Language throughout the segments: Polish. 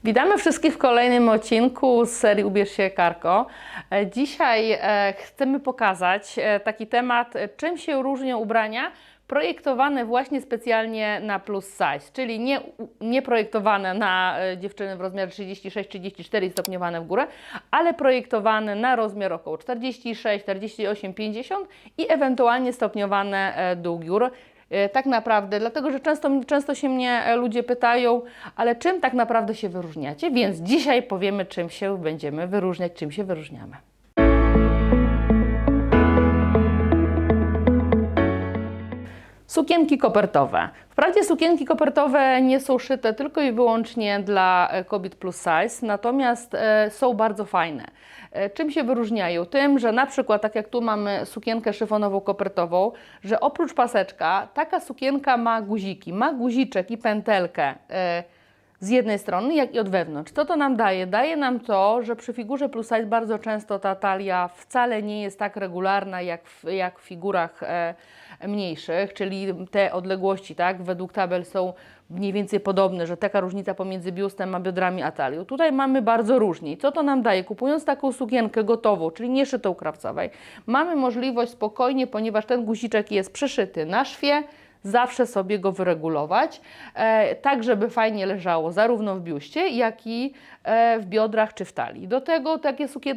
Witamy wszystkich w kolejnym odcinku z serii Ubierz się Karko. Dzisiaj chcemy pokazać taki temat, czym się różnią ubrania projektowane właśnie specjalnie na plus size, czyli nie projektowane na dziewczyny w rozmiarze 36-34 stopniowane w górę, ale projektowane na rozmiar około 46, 48, 50 i ewentualnie stopniowane do góry. Tak naprawdę, dlatego że często się mnie ludzie pytają, ale czym tak naprawdę się wyróżniacie? Więc dzisiaj powiemy, czym się będziemy wyróżniać, czym się wyróżniamy. Sukienki kopertowe. Wprawdzie sukienki kopertowe nie są szyte tylko i wyłącznie dla kobiet plus size, natomiast są bardzo fajne. Czym się wyróżniają? Tym, że na przykład, tak jak tu mamy sukienkę szyfonową kopertową, że oprócz paseczka taka sukienka ma guziki, ma guziczek i pętelkę z jednej strony, jak i od wewnątrz. Co to nam daje? Daje nam to, że przy figurze plus size bardzo często ta talia wcale nie jest tak regularna jak w figurach mniejszych, czyli te odległości, tak, według tabel są mniej więcej podobne, że taka różnica pomiędzy biustem a biodrami a talią. Tutaj mamy bardzo różnie. Co to nam daje? Kupując taką sukienkę gotową, czyli nie szytą krawcowej, mamy możliwość spokojnie, ponieważ ten guziczek jest przyszyty na szwie, zawsze sobie go wyregulować, tak żeby fajnie leżało zarówno w biuście, jak i w biodrach czy w talii. Do tego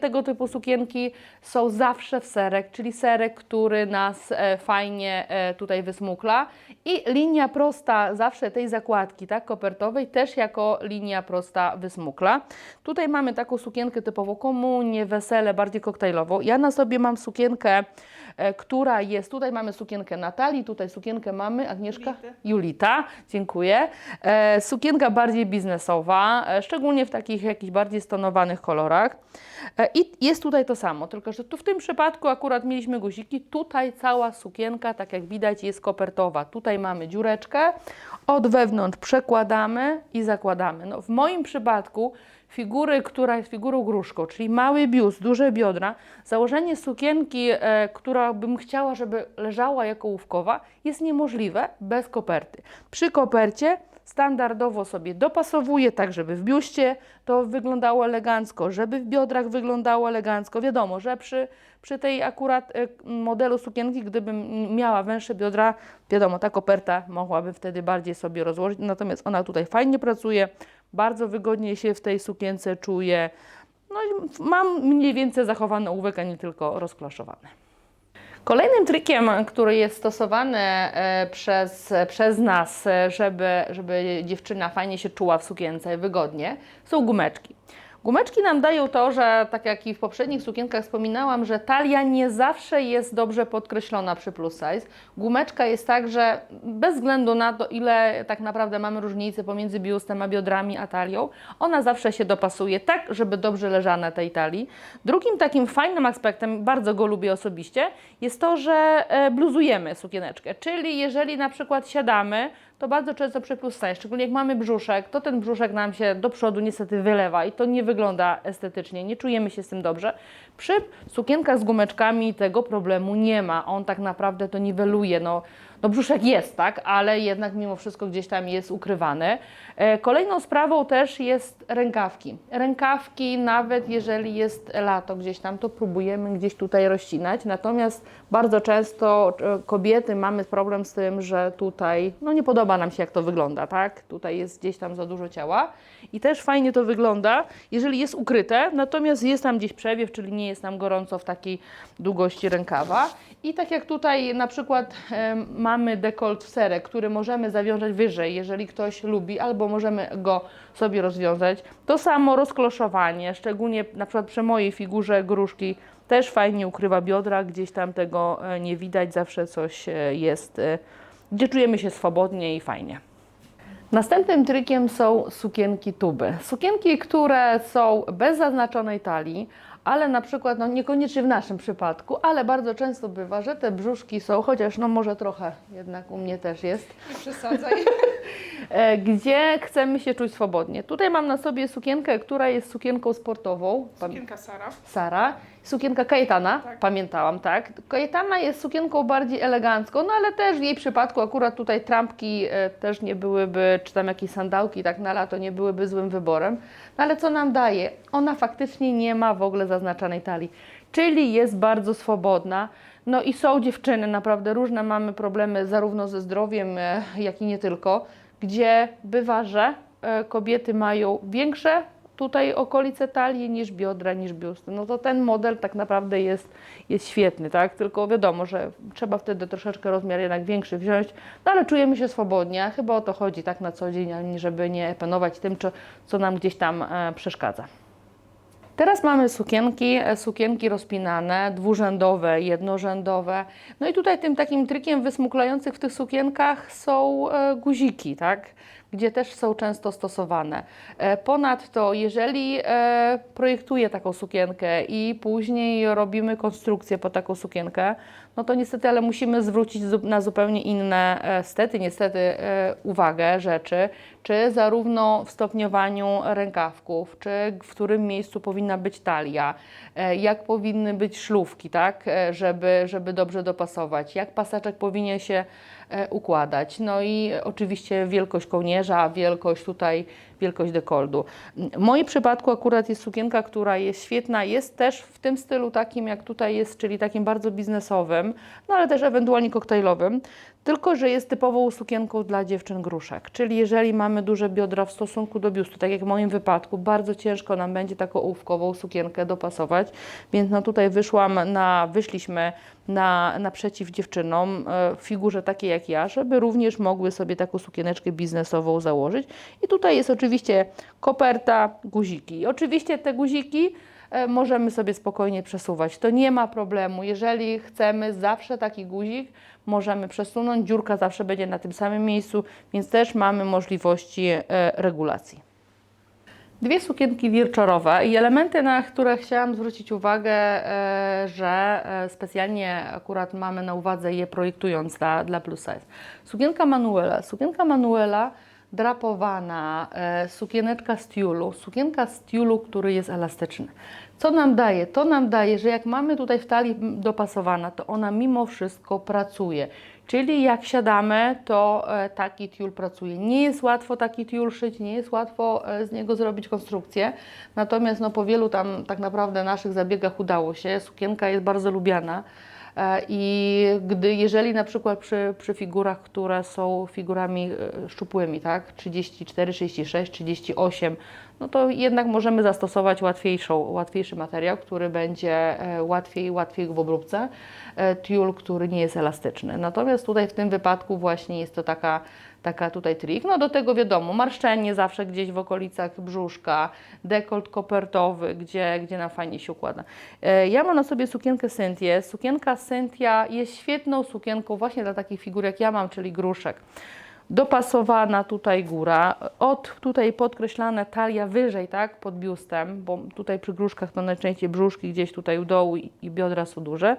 tego typu sukienki są zawsze w serek, czyli serek, który nas fajnie tutaj wysmukla i linia prosta zawsze tej zakładki, tak, kopertowej też jako linia prosta wysmukla. Tutaj mamy taką sukienkę typowo komunię, wesele, bardziej koktajlową. Ja na sobie mam sukienkę, która jest, tutaj mamy sukienkę Natalii, tutaj sukienkę mamy, Agnieszka? Julita, dziękuję. Sukienka bardziej biznesowa, szczególnie w takich jakichś bardziej stonowanych kolorach. I jest tutaj to samo, tylko że tu w tym przypadku akurat mieliśmy guziki, tutaj cała sukienka, tak jak widać, jest kopertowa. Tutaj mamy dziureczkę, od wewnątrz przekładamy i zakładamy. No, w moim przypadku figury, która jest figurą gruszką, czyli mały biust, duże biodra, założenie sukienki, która bym chciała, żeby leżała jako łówkowa, jest niemożliwe bez koperty. Przy kopercie standardowo sobie dopasowuję tak, żeby w biuście to wyglądało elegancko, żeby w biodrach wyglądało elegancko. Wiadomo, że przy tej akurat modelu sukienki, gdybym miała węższe biodra, wiadomo, ta koperta mogłaby wtedy bardziej sobie rozłożyć, natomiast ona tutaj fajnie pracuje, bardzo wygodnie się w tej sukience czuję. No i mam mniej więcej zachowany ołówek, a nie tylko rozklaszowane. Kolejnym trikiem, który jest stosowany przez nas, żeby dziewczyna fajnie się czuła w sukience, wygodnie, są gumeczki. Gumeczki nam dają to, że tak jak i w poprzednich sukienkach wspominałam, że talia nie zawsze jest dobrze podkreślona przy plus size. Gumeczka jest tak, że bez względu na to, ile tak naprawdę mamy różnicy pomiędzy biustem a biodrami a talią, ona zawsze się dopasuje tak, żeby dobrze leżała na tej talii. Drugim takim fajnym aspektem, bardzo go lubię osobiście, jest to, że bluzujemy sukieneczkę. Czyli jeżeli na przykład siadamy, to bardzo często przy plus size, szczególnie jak mamy brzuszek, to ten brzuszek nam się do przodu niestety wylewa i to nie wygląda estetycznie, nie czujemy się z tym dobrze. Przy sukienkach z gumeczkami tego problemu nie ma, on tak naprawdę to niweluje, no brzuszek jest, tak, ale jednak mimo wszystko gdzieś tam jest ukrywany. Kolejną sprawą też jest rękawki. Rękawki, nawet jeżeli jest lato gdzieś tam, to próbujemy gdzieś tutaj rozcinać, natomiast bardzo często kobiety mamy problem z tym, że tutaj, no nie podoba nam się jak to wygląda, tak, tutaj jest gdzieś tam za dużo ciała i też fajnie to wygląda, jeżeli jest ukryte, natomiast jest tam gdzieś przewiew, czyli nie jest nam gorąco w takiej długości rękawa. I tak jak tutaj na przykład mamy dekolt w serek, który możemy zawiązać wyżej, jeżeli ktoś lubi, albo możemy go sobie rozwiązać. To samo rozkloszowanie, szczególnie na przykład przy mojej figurze gruszki, też fajnie ukrywa biodra, gdzieś tam tego nie widać, zawsze coś jest, gdzie czujemy się swobodnie i fajnie. Następnym trikiem są sukienki tuby. Sukienki, które są bez zaznaczonej talii, ale na przykład, no niekoniecznie w naszym przypadku, ale bardzo często bywa, że te brzuszki są, chociaż no może trochę jednak u mnie też jest. Nie przesadzaj. gdzie chcemy się czuć swobodnie. Tutaj mam na sobie sukienkę, która jest sukienką sportową. Sukienka Sara. Sara. Sukienka Kajetana, Tak. pamiętałam, tak. Kajetana jest sukienką bardziej elegancką, no ale też w jej przypadku akurat tutaj trampki też nie byłyby, czy tam jakieś sandałki tak na lato nie byłyby złym wyborem. No ale co nam daje? Ona faktycznie nie ma w ogóle zaznaczanej talii, czyli jest bardzo swobodna. No i są dziewczyny, naprawdę różne mamy problemy zarówno ze zdrowiem, jak i nie tylko, gdzie bywa, że kobiety mają większe tutaj okolice talii niż biodra, niż biusty. No to ten model tak naprawdę jest świetny, tak? Tylko wiadomo, że trzeba wtedy troszeczkę rozmiar jednak większy wziąć, no ale czujemy się swobodnie, chyba o to chodzi tak na co dzień, ani żeby nie penować tym, co nam gdzieś tam przeszkadza. Teraz mamy sukienki rozpinane, dwurzędowe, jednorzędowe. No i tutaj tym takim trikiem wysmuklających w tych sukienkach są guziki, tak? Gdzie też są często stosowane. Ponadto, jeżeli projektuję taką sukienkę i później robimy konstrukcję po taką sukienkę, no to niestety, ale musimy zwrócić na zupełnie inne, niestety uwagę rzeczy, czy zarówno w stopniowaniu rękawków, czy w którym miejscu powinna być talia, jak powinny być szlówki, tak, żeby dobrze dopasować, jak paseczek powinien się układać. No i oczywiście wielkość kołnierza, wielkość dekoldu. W moim przypadku akurat jest sukienka, która jest świetna, jest też w tym stylu takim jak tutaj jest, czyli takim bardzo biznesowym, no ale też ewentualnie koktajlowym, tylko że jest typową sukienką dla dziewczyn gruszek. Czyli jeżeli mamy duże biodra w stosunku do biustu, tak jak w moim wypadku, bardzo ciężko nam będzie taką ołówkową sukienkę dopasować, więc no tutaj wyszliśmy naprzeciw dziewczynom w figurze takiej jak ja, żeby również mogły sobie taką sukieneczkę biznesową założyć. I tutaj jest oczywiście koperta, guziki. I oczywiście te guziki możemy sobie spokojnie przesuwać. To nie ma problemu. Jeżeli chcemy zawsze taki guzik, możemy przesunąć. Dziurka zawsze będzie na tym samym miejscu, więc też mamy możliwości regulacji. Dwie sukienki wieczorowe i elementy, na które chciałam zwrócić uwagę, że specjalnie akurat mamy na uwadze je projektując dla plus size. Sukienka Manuela. Sukienka Manuela drapowana, sukieneczka z tiulu, który jest elastyczny. Co nam daje? To nam daje, że jak mamy tutaj w talii dopasowana, to ona mimo wszystko pracuje. Czyli jak siadamy, to taki tiul pracuje. Nie jest łatwo taki tiul szyć, nie jest łatwo z niego zrobić konstrukcję. Natomiast no, po wielu tam tak naprawdę naszych zabiegach udało się. Sukienka jest bardzo lubiana. I jeżeli na przykład przy figurach, które są figurami szczupłymi, tak, 34, 36, 38, no to jednak możemy zastosować łatwiejszy materiał, który będzie łatwiej w obróbce, tiul, który nie jest elastyczny. Natomiast tutaj w tym wypadku właśnie jest to taka tutaj trik. No do tego wiadomo, marszczenie zawsze gdzieś w okolicach brzuszka, dekolt kopertowy, gdzie nam fajnie się układa. Ja mam na sobie sukienkę Cynthię. Sukienka Cynthia jest świetną sukienką właśnie dla takich figur jak ja mam, czyli gruszek. Dopasowana tutaj góra, tutaj podkreślane talia wyżej, tak, pod biustem, bo tutaj przy gruszkach to najczęściej brzuszki gdzieś tutaj u dołu i biodra są duże.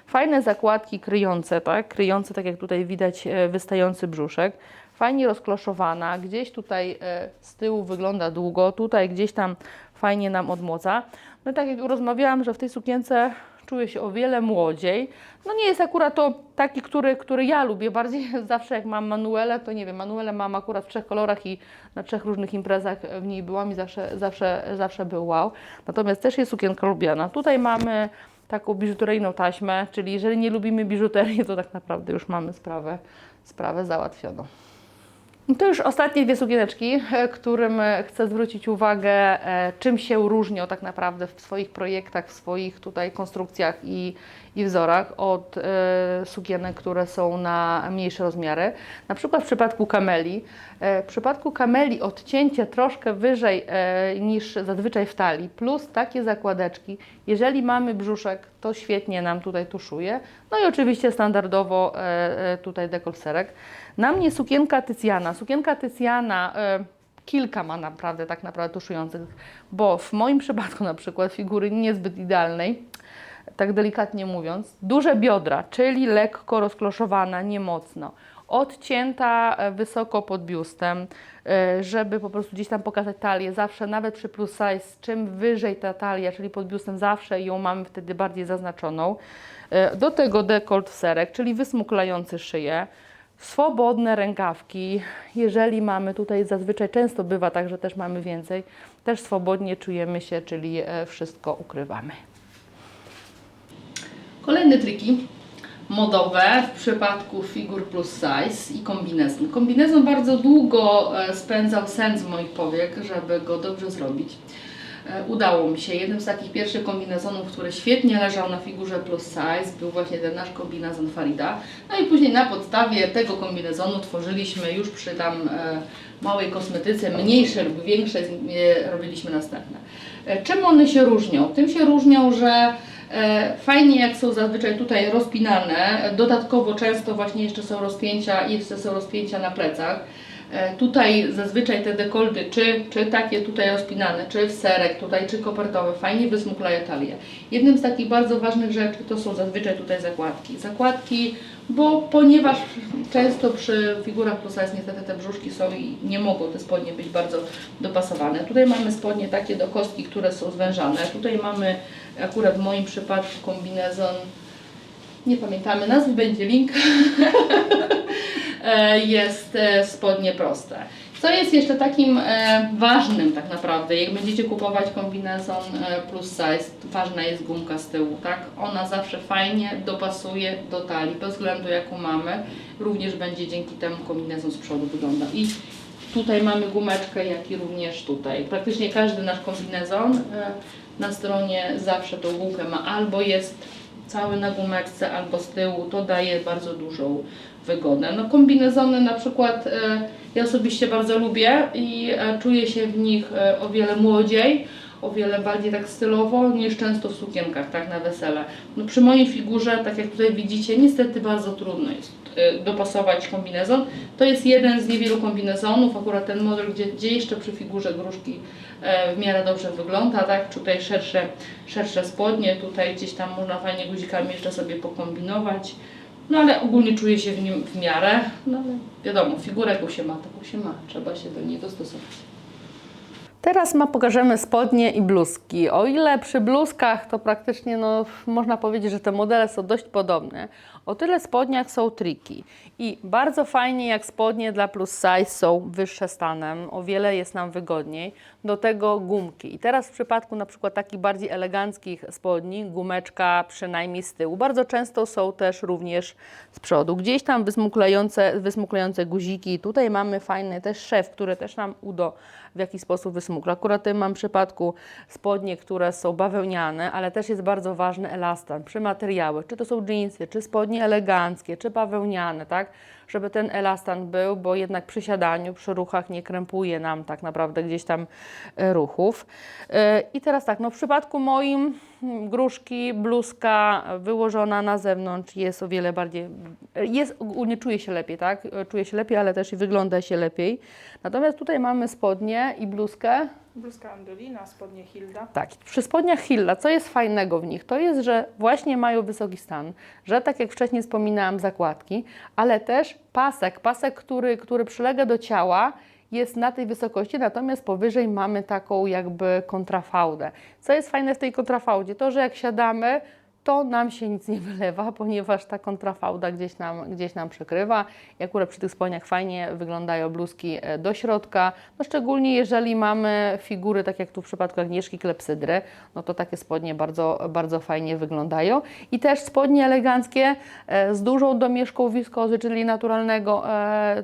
Fajne zakładki kryjące, tak jak tutaj widać wystający brzuszek. Fajnie rozkloszowana, gdzieś tutaj z tyłu wygląda długo, tutaj gdzieś tam fajnie nam odmłoca. No tak jak rozmawiałam, że w tej sukience czuję się o wiele młodziej. No nie jest akurat to taki, który ja lubię. Bardziej zawsze jak mam Manuelę, to nie wiem, Manuelę mam akurat w 3 kolorach i na 3 różnych imprezach w niej byłam i zawsze był wow. Natomiast też jest sukienka lubiana. Tutaj mamy taką biżuteryjną taśmę, czyli jeżeli nie lubimy biżuterii, to tak naprawdę już mamy sprawę załatwioną. To już ostatnie dwie sukieneczki, którym chcę zwrócić uwagę, czym się różnią tak naprawdę w swoich projektach, w swoich tutaj konstrukcjach i wzorach od sukienek, które są na mniejsze rozmiary. Na przykład w przypadku kameli. W przypadku kameli odcięcie troszkę wyżej niż zazwyczaj w talii, plus takie zakładeczki. Jeżeli mamy brzuszek, to świetnie nam tutaj tuszuje. No i oczywiście standardowo tutaj dekolserek. Na mnie sukienka Tycjana. Sukienka Tycjana kilka ma naprawdę tak naprawdę tuszujących, bo w moim przypadku na przykład figury niezbyt idealnej, tak delikatnie mówiąc, duże biodra, czyli lekko rozkloszowana, nie mocno. odcięta wysoko pod biustem, żeby po prostu gdzieś tam pokazać talię. Zawsze, nawet przy plus size, czym wyżej ta talia, czyli pod biustem, zawsze ją mamy wtedy bardziej zaznaczoną. Do tego dekolt w serek, czyli wysmuklający szyję. Swobodne rękawki, jeżeli mamy tutaj, zazwyczaj często bywa tak, że też mamy więcej, też swobodnie czujemy się, czyli wszystko ukrywamy. Kolejne triki modowe w przypadku figur plus size i kombinezon. Kombinezon bardzo długo spędzał sen z moich powiek, żeby go dobrze zrobić. Udało mi się. Jednym z takich pierwszych kombinezonów, który świetnie leżał na figurze plus size, był właśnie ten nasz kombinezon Farida. No i później na podstawie tego kombinezonu tworzyliśmy już przy tam małej kosmetyce, mniejsze lub większe, robiliśmy następne. Czym one się różnią? Tym się różnią, że fajnie jak są zazwyczaj tutaj rozpinane, dodatkowo często właśnie jeszcze są rozpięcia na plecach. Tutaj zazwyczaj te dekolty, czy takie tutaj rozpinane, czy w serek tutaj, czy kopertowe, fajnie wysmuklają talię. Jednym z takich bardzo ważnych rzeczy to są zazwyczaj tutaj zakładki. Zakładki, ponieważ często przy figurach plus size niestety te brzuszki są i nie mogą te spodnie być bardzo dopasowane. Tutaj mamy spodnie takie do kostki, które są zwężane. Tutaj mamy akurat w moim przypadku kombinezon, nie pamiętamy nazwy, będzie link. Jest spodnie proste. Co jest jeszcze takim ważnym tak naprawdę, jak będziecie kupować kombinezon plus size, ważna jest gumka z tyłu, tak? Ona zawsze fajnie dopasuje do talii, bez względu jaką mamy, również będzie dzięki temu kombinezon z przodu wyglądał. I tutaj mamy gumeczkę, jak i również tutaj. Praktycznie każdy nasz kombinezon na stronie zawsze tą gumkę ma, albo jest cały na gumeczce, albo z tyłu, to daje bardzo dużą wygodę. No kombinezony na przykład ja osobiście bardzo lubię i czuję się w nich o wiele młodziej, o wiele bardziej tak stylowo niż często w sukienkach, tak na wesele. No przy mojej figurze, tak jak tutaj widzicie, niestety bardzo trudno jest dopasować kombinezon. To jest jeden z niewielu kombinezonów, akurat ten model, gdzie jeszcze przy figurze gruszki w miarę dobrze wygląda, tak? Tutaj szersze spodnie, tutaj gdzieś tam można fajnie guzikami jeszcze sobie pokombinować. No ale ogólnie czuję się w nim w miarę, no ale wiadomo, figurę jaką się ma, taką się ma, trzeba się do niej dostosować. Teraz pokażemy spodnie i bluzki. O ile przy bluzkach to praktycznie no, można powiedzieć, że te modele są dość podobne, o tyle w spodniach są triki. I bardzo fajnie jak spodnie dla plus size są wyższe stanem, o wiele jest nam wygodniej. Do tego gumki. I teraz w przypadku na przykład takich bardziej eleganckich spodni, gumeczka przynajmniej z tyłu. Bardzo często są też również z przodu. Gdzieś tam wysmuklające guziki. Tutaj mamy fajny też szef, który też nam udo w jakiś sposób wysmukla. Akurat tutaj mam w przypadku spodnie, które są bawełniane, ale też jest bardzo ważny elastan przy materiałach, czy to są dżinsy, czy spodnie eleganckie, czy bawełniane, tak? Żeby ten elastan był, bo jednak przy siadaniu, przy ruchach nie krępuje nam tak naprawdę gdzieś tam ruchów. I teraz tak, no w przypadku moim gruszki, bluzka wyłożona na zewnątrz jest o wiele bardziej, ogólnie czuje się lepiej, tak? Czuje się lepiej, ale też i wygląda się lepiej. Natomiast tutaj mamy spodnie i bluzkę. Bluzka Andolina, spodnie Hilda. Tak, przy spodniach Hilda, co jest fajnego w nich, to jest, że właśnie mają wysoki stan, że tak jak wcześniej wspominałam, zakładki, ale też pasek, który przylega do ciała, jest na tej wysokości, natomiast powyżej mamy taką jakby kontrafałdę. Co jest fajne w tej kontrafałdzie? To, że jak siadamy, to nam się nic nie wylewa, ponieważ ta kontrafałda gdzieś nam przykrywa. I akurat przy tych spodniach fajnie wyglądają bluzki do środka, no szczególnie jeżeli mamy figury, tak jak tu w przypadku Agnieszki Klepsydry, no to takie spodnie bardzo, bardzo fajnie wyglądają. I też spodnie eleganckie z dużą domieszką wiskozy, czyli naturalnego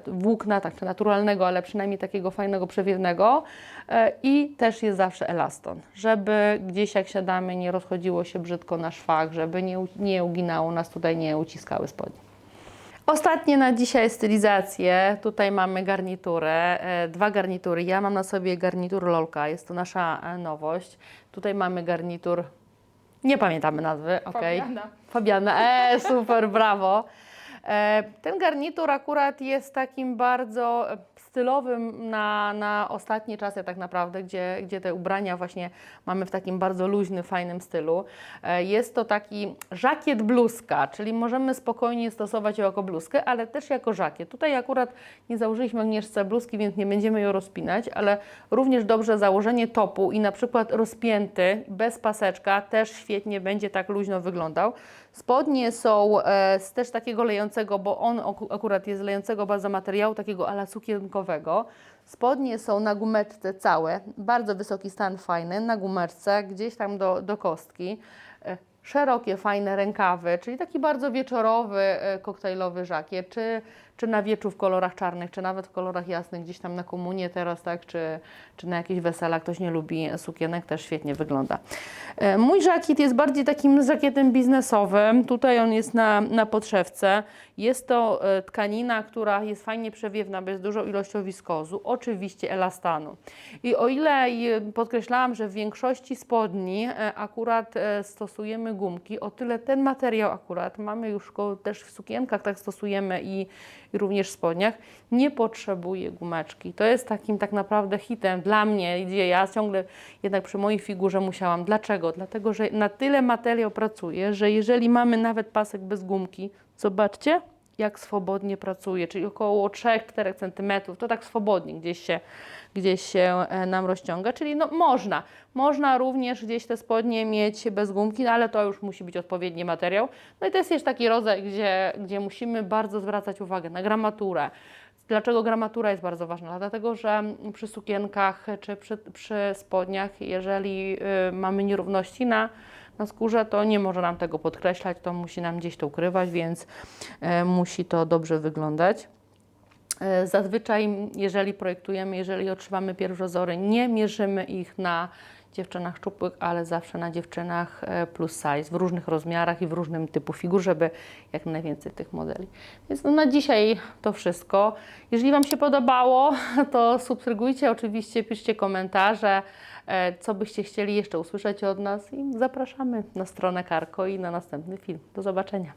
włókna, tak naturalnego, ale przynajmniej takiego fajnego, przewiewnego. I też jest zawsze elaston, żeby gdzieś jak siadamy nie rozchodziło się brzydko na szwach, żeby nie uginało nas tutaj, nie uciskały spodnie. Ostatnie na dzisiaj stylizacje. Tutaj mamy garniturę, dwa garnitury. Ja mam na sobie garnitur Lolka, jest to nasza nowość. Tutaj mamy garnitur, nie pamiętamy nazwy, ok. Fabiana. Fabiana, super, brawo. Ten garnitur akurat jest takim bardzo stylowym na ostatnie czasy tak naprawdę, gdzie te ubrania właśnie mamy w takim bardzo luźnym, fajnym stylu. Jest to taki żakiet bluzka, czyli możemy spokojnie stosować ją jako bluzkę, ale też jako żakiet. Tutaj akurat nie założyliśmy Agnieszce bluzki, więc nie będziemy ją rozpinać, ale również dobrze założenie topu i na przykład rozpięty, bez paseczka, też świetnie będzie tak luźno wyglądał. Spodnie są z też takiego lejącego, bo on akurat jest lejącego bardzo materiału, takiego ala sukienkowego. Spodnie są na gumeczce całe, bardzo wysoki stan fajny, na gumeczce, gdzieś tam do kostki. Szerokie, fajne rękawy, czyli taki bardzo wieczorowy, koktajlowy żakiet, czy na wieczu w kolorach czarnych, czy nawet w kolorach jasnych, gdzieś tam na komunię teraz, tak, czy na jakieś wesela, ktoś nie lubi sukienek, też świetnie wygląda. Mój żakiet jest bardziej takim żakietem biznesowym, tutaj on jest na podszewce, jest to tkanina, która jest fajnie przewiewna, bez dużą ilością wiskozu, oczywiście elastanu. I o ile podkreślałam, że w większości spodni akurat stosujemy gumki, o tyle ten materiał akurat, mamy już go też w sukienkach, tak stosujemy i również w spodniach, nie potrzebuje gumeczki. To jest takim tak naprawdę hitem dla mnie, gdzie ja ciągle jednak przy mojej figurze musiałam. Dlaczego? Dlatego, że na tyle materiał pracuje, że jeżeli mamy nawet pasek bez gumki, zobaczcie, jak swobodnie pracuje, czyli około 3-4 cm, to tak swobodnie gdzieś się nam rozciąga, czyli no można również gdzieś te spodnie mieć bez gumki, no ale to już musi być odpowiedni materiał. No i to jest jeszcze taki rodzaj, gdzie musimy bardzo zwracać uwagę na gramaturę. Dlaczego gramatura jest bardzo ważna? Dlatego, że przy sukienkach czy przy spodniach, jeżeli mamy nierówności na skórze, to nie może nam tego podkreślać, to musi nam gdzieś to ukrywać, więc musi to dobrze wyglądać. Zazwyczaj, jeżeli projektujemy, jeżeli otrzymamy pierwszozory, nie mierzymy ich na dziewczynach szczupłych, ale zawsze na dziewczynach plus size, w różnych rozmiarach i w różnym typu figur, żeby jak najwięcej tych modeli. Więc no na dzisiaj to wszystko. Jeżeli Wam się podobało, to subskrybujcie, oczywiście piszcie komentarze, co byście chcieli jeszcze usłyszeć od nas i zapraszamy na stronę Carco i na następny film. Do zobaczenia.